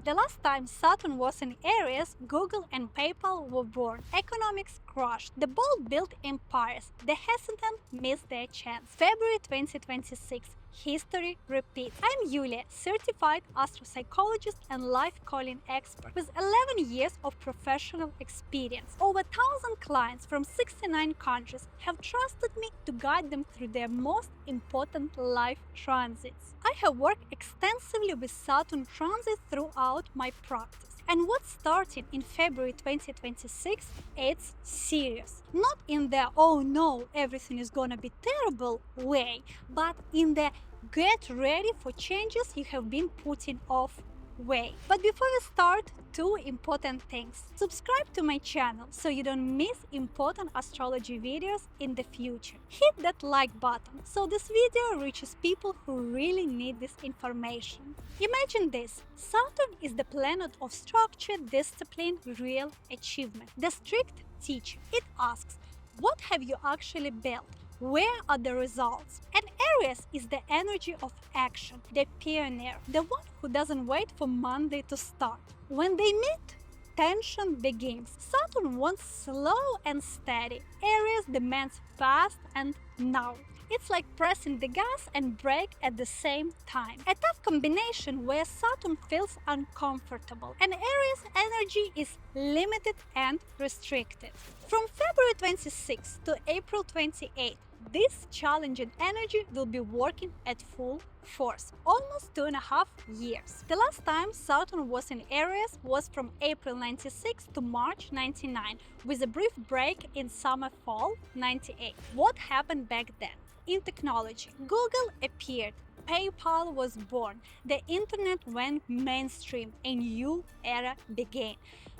The last time Saturn was in Aries, Google and PayPal were born. Economics crashed. The bold built empires. The hesitant missed their chance. February 2026. History repeats. I'm Yulia, certified astropsychologist and life calling expert with 11 years of professional experience. Over 1,000 clients from 69 countries have trusted me to guide them through their most important life transits. I have worked extensively with Saturn transits throughout my practice. And what's starting in February 2026, it's serious. Not in the oh no, everything is gonna be terrible way, but in the get ready for changes you have been putting off way. But before we start, two important things. Subscribe to my channel so you don't miss important astrology videos in the future. Hit that like button so this video reaches people who really need this information. Imagine this. Saturn is the planet of structure, discipline, real achievement. The strict teacher. It asks, what have you actually built? Where are the results? And Aries is the energy of action, the pioneer, the one who doesn't wait for Monday to start. When they meet, tension begins. Saturn wants slow and steady. Aries demands fast and now. It's like pressing the gas and brake at the same time. A tough combination where Saturn feels uncomfortable and Aries' energy is limited and restricted. From February 26 to April 28, this challenging energy will be working at full force, almost 2.5 years. The last time Saturn was in Aries was from April 96 to March 99, with a brief break in summer-fall 98. What happened back then? In technology, Google appeared, PayPal was born, the internet went mainstream, a new era began.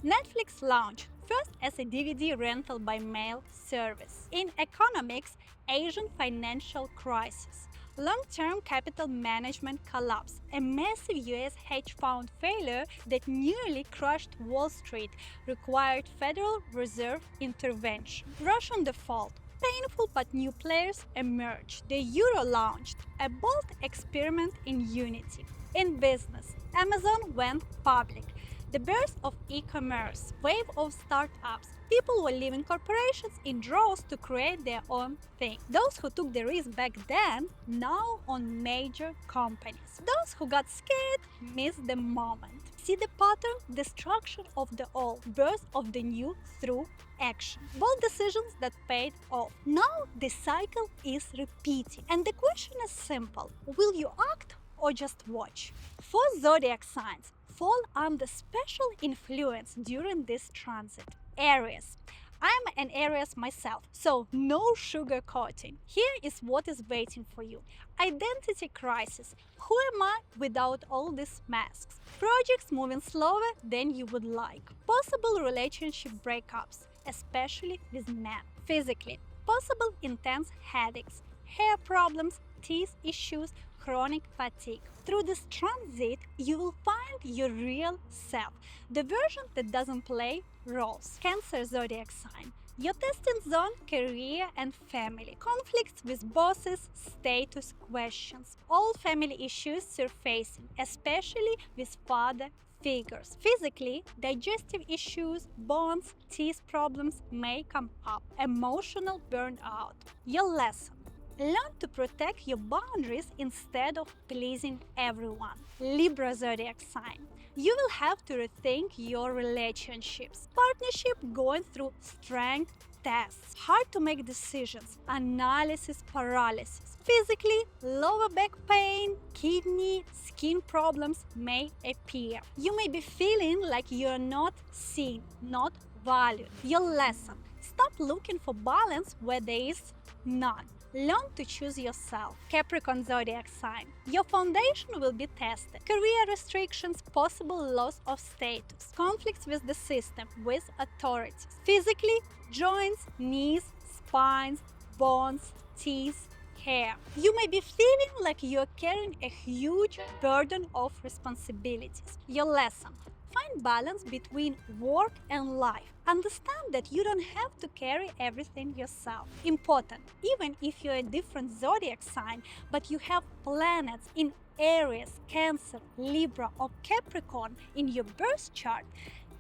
Netflix launched, first as a DVD rental by mail service. In economics, Asian financial crisis. Long-term capital management collapse, a massive US hedge fund failure that nearly crushed Wall Street, required Federal Reserve intervention. Russian default. Painful but new players emerged. The euro launched, a bold experiment in unity. In business, Amazon went public. The birth of e-commerce, wave of startups. People were leaving corporations in droves to create their own thing. Those who took the risk back then now own major companies. Those who got scared missed the moment. See the pattern? Destruction of the old, birth of the new through action. Bold decisions that paid off. Now the cycle is repeating. And the question is simple. Will you act or just watch? 4 zodiac signs fall under special influence during this transit. Aries. I'm an Aries myself, so no sugarcoating. Here is what is waiting for you. Identity crisis. Who am I without all these masks? Projects moving slower than you would like. Possible relationship breakups, especially with men. Physically, possible intense headaches, hair problems, teeth issues, chronic fatigue. Through this transit, you will find your real self, the version that doesn't play roles. Cancer zodiac sign. Your testing zone, career and family. Conflicts with bosses, status questions. All family issues surfacing, especially with father figures. Physically, digestive issues, bones, teeth problems may come up. Emotional burnout. Your lesson. Learn to protect your boundaries instead of pleasing everyone. Libra zodiac sign. You will have to rethink your relationships. Partnership going through strength tests. Hard to make decisions. Analysis paralysis. Physically, lower back pain, kidney, skin problems may appear. You may be feeling like you're not seen, not valued. Your lesson. Stop looking for balance where there is none. Learn to choose yourself. Capricorn zodiac sign. Your foundation will be tested. Career restrictions, possible loss of status, conflicts with the system, with authorities. Physically, joints, knees, spines, bones, teeth, hair. You may be feeling like you're carrying a huge burden of responsibilities. Your lesson. Find balance between work and life. Understand that you don't have to carry everything yourself. Important, even if you're a different zodiac sign, but you have planets in Aries, Cancer, Libra, or Capricorn in your birth chart,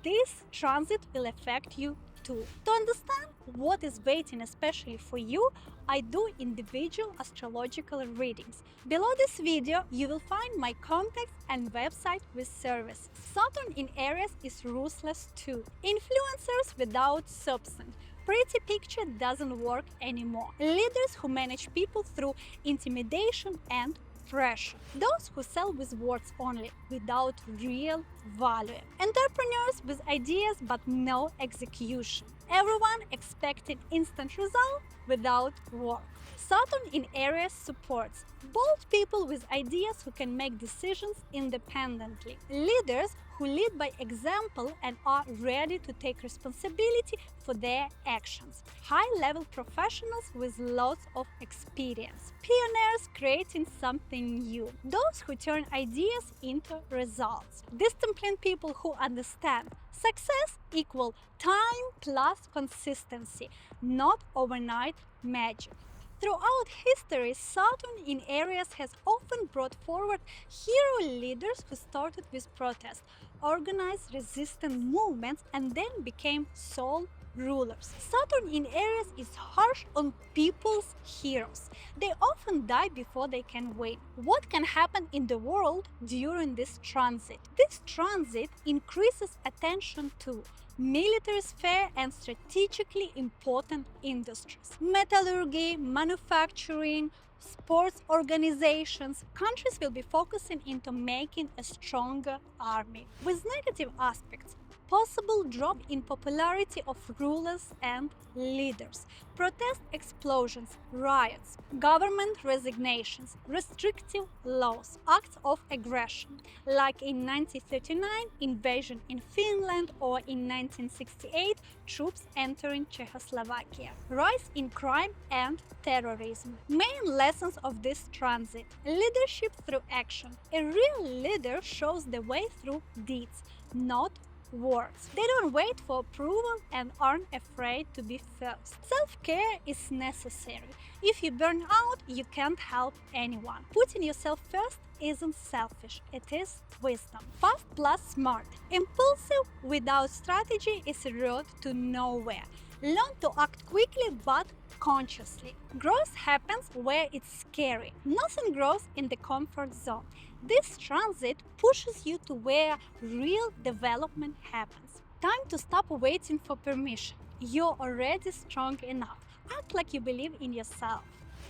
this transit will affect you too. To understand what is waiting especially for you, I do individual astrological readings. Below this video, you will find my contacts and website with service. Saturn in Aries is ruthless too. Influencers without substance. Pretty picture doesn't work anymore. Leaders who manage people through intimidation and pressure. Those who sell with words only, without real value. Entrepreneurs with ideas but no execution. Everyone expecting instant result without work. Saturn in Aries supports bold people with ideas who can make decisions independently. Leaders who lead by example and are ready to take responsibility for their actions. High-level professionals with lots of experience. Pioneers creating something new. Those who turn ideas into results. Disciplined people who understand success equal time plus consistency, not overnight magic. Throughout history, Saturn in Aries has often brought forward hero leaders who started with protest, organized resistance movements, and then became sole rulers. Saturn in Aries is harsh on people's heroes. They often die before they can win. What can happen in the world during this transit? This transit increases attention to military sphere and strategically important industries. Metallurgy, manufacturing, sports organizations. Countries will be focusing into making a stronger army. With negative aspects, possible drop in popularity of rulers and leaders, protest explosions, riots, government resignations, restrictive laws, acts of aggression, like in 1939 invasion in Finland or in 1968 troops entering Czechoslovakia, rise in crime and terrorism. Main lessons of this transit: leadership through action. A real leader shows the way through deeds, not words. They don't wait for approval and aren't afraid to be first. Self-care is necessary. If you burn out, you can't help anyone. Putting yourself first isn't selfish, it is wisdom. Fast plus smart. Impulsive without strategy is a road to nowhere. Learn to act quickly but consciously. Growth happens where it's scary. Nothing grows in the comfort zone. This transit pushes you to where real development happens. Time to stop waiting for permission. You're already strong enough. Act like you believe in yourself.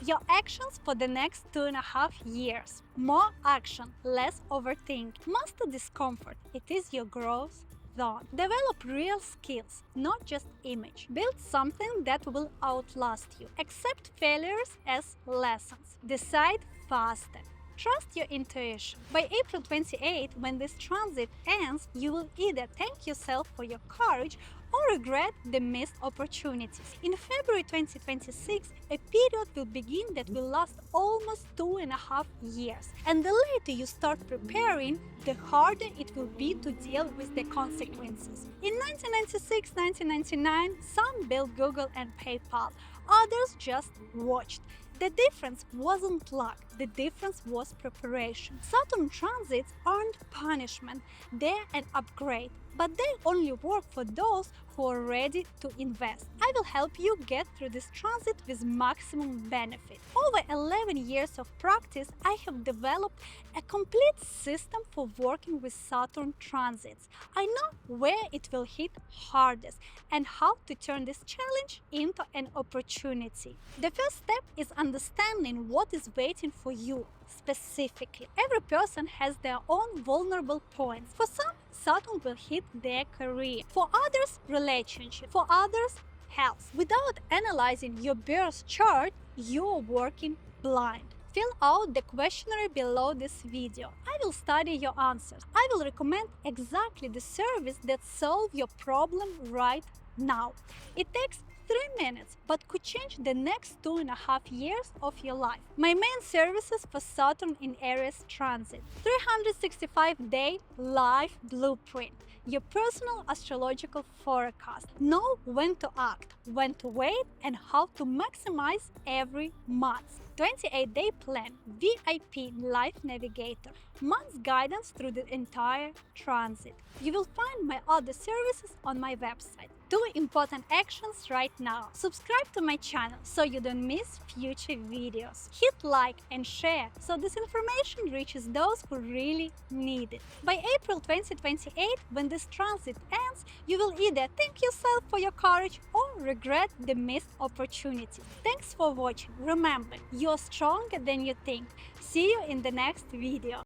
Your actions for the next 2.5 years. More action, less overthink. Master discomfort. It is your growth zone. Develop real skills, not just image. Build something that will outlast you. Accept failures as lessons. Decide faster. Trust your intuition. By April 28, when this transit ends, you will either thank yourself for your courage or regret the missed opportunities. In February 2026, a period will begin that will last almost 2.5 years. And the later you start preparing, the harder it will be to deal with the consequences. In 1996, 1999, some built Google and PayPal. Others just watched. The difference wasn't luck, the difference was preparation. Saturn transits aren't punishment, they're an upgrade, but they only work for those who are ready to invest. I will help you get through this transit with maximum benefit. Over 11 years of practice, I have developed a complete system for working with Saturn transits. I know where it will hit hardest and how to turn this challenge into an opportunity. The first step is understanding what is waiting for you specifically. Every person has their own vulnerable points. For some, Saturn will hit their career. For others, relationship. For others, health. Without analyzing your birth chart, you're working blind. Fill out the questionnaire below this video. I will study your answers. I will recommend exactly the service that solves your problem right now. It takes 3 minutes, but could change the next 2.5 years of your life. My main services for Saturn in Aries transit: 365-day life blueprint, your personal astrological forecast. Know when to act, when to wait, and how to maximize every month. 28-day plan, VIP life navigator, month's guidance through the entire transit. You will find my other services on my website. Do important actions right now. Subscribe to my channel so you don't miss future videos. Hit like and share so this information reaches those who really need it. By April 2028, when this transit ends, you will either thank yourself for your courage or regret the missed opportunity. Thanks for watching. Remember, you're stronger than you think. See you in the next video.